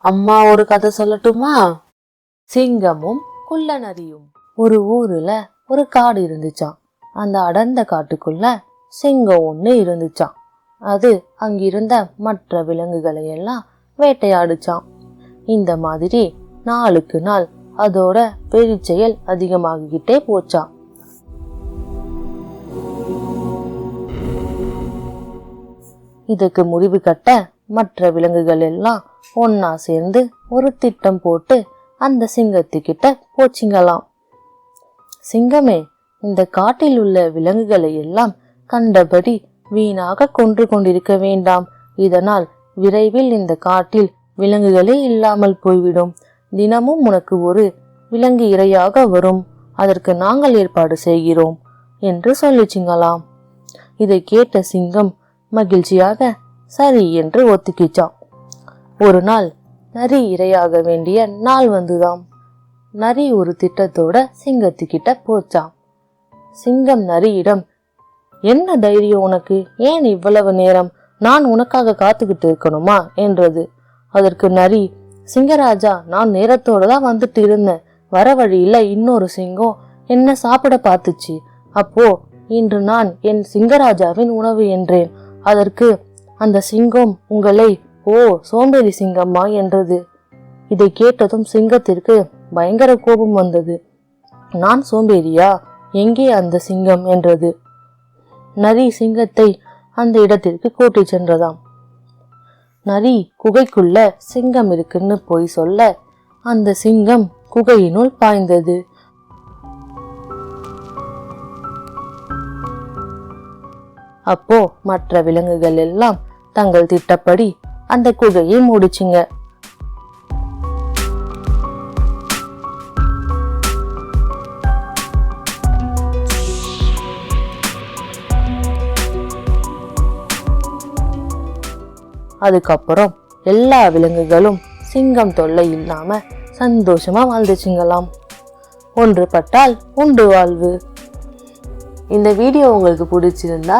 அம்மா ஒரு கதை சொல்லட்டுமா? சிங்கமும் குள்ள நரியும். ஒரு ஊர்ல ஒரு காடு இருந்துச்சாம். அந்த அடர்ந்த காட்டுக்குள்ள சிங்கம் ஒண்ணு இருந்துச்சாம். அது அங்கிருந்த மற்ற விலங்குகளை எல்லாம் வேட்டையாடுச்சாம். இந்த மாதிரி நாளுக்கு நாள் அதோட பெருச்செயல் அதிகமாகிக்கிட்டே போச்சாம். இதுக்கு முடிவு கட்ட மற்ற விலங்குகள் எல்லாம் ஒன்னா சேர்ந்து ஒரு திட்டம் போட்டு அந்த சிங்கத்துக்கிட்ட போச்சிங்களாம். சிங்கமே, இந்த காட்டில் உள்ள விலங்குகளை எல்லாம் கண்டபடி வீணாக கொன்று கொண்டிருக்க வேண்டாம். இதனால் விரைவில் இந்த காட்டில் விலங்குகளே இல்லாமல் போய்விடும். தினமும் உனக்கு ஒரு விலங்கு இரையாக வரும். அதற்கு நாங்கள் ஏற்பாடு செய்கிறோம் என்று சொல்லிச்சிங்களாம். இதை கேட்ட சிங்கம் மகிழ்ச்சியாக சரி என்று ஒத்துக்கிச்சான். ஒரு நாள் நரி இரையாக வேண்டிய நாள் வந்துதாம். நரி ஒரு திட்டத்தோட சிங்கத்துக்கிட்ட போச்சாம். சிங்கம் நரியிடம், என்ன தைரியம் உனக்கு? ஏன் இவ்வளவு நேரம்? நான் உனக்காக காத்துக்கிட்டு இருக்கணுமா என்றது. அதற்கு நரி, சிங்கராஜா, நான் நேரத்தோட தான் வந்துட்டு இருந்தேன். வர வழியில இன்னொரு சிங்கம் என்ன சாப்பிட பார்த்துச்சு. அப்போ இன்று நான் என் சிங்கராஜாவின் உணவு என்றேன். அதற்கு அந்த சிங்கம் உங்களை, ஓ சோம்பேறி சிங்கம்மா என்றது. இதை கேட்டதும் சிங்கத்திற்கு பயங்கர கோபம் வந்தது. நான் சோம்பேறியா? எங்கே அந்த சிங்கம் என்றது. நரி சிங்கத்தை அந்த இடத்திற்கு கூட்டி சென்றதாம். நரி குகைக்குள்ள சிங்கம் இருக்குன்னு போய் சொல்ல அந்த சிங்கம் குகையினுள் பாய்ந்தது. அப்போ மற்ற விலங்குகள் எல்லாம் தங்கள் திட்டப்படி அந்த குகையை மூடிச்சுங்க. அதுக்கப்புறம் எல்லா விலங்குகளும் சிங்கம் தொல்லை இல்லாம சந்தோஷமா வாழ்ந்துச்சுங்களாம். ஒன்றுபட்டால் உண்டு வாழ்வு. இந்த வீடியோ உங்களுக்கு பிடிச்சிருந்தா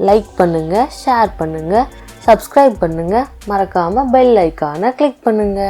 லைக் பண்ணுங்க, ஷேர் பண்ணுங்க, சப்ஸ்கிரைப் பண்ணுங்க, மறக்காம பெல் ஐகானை கிளிக் பண்ணுங்க.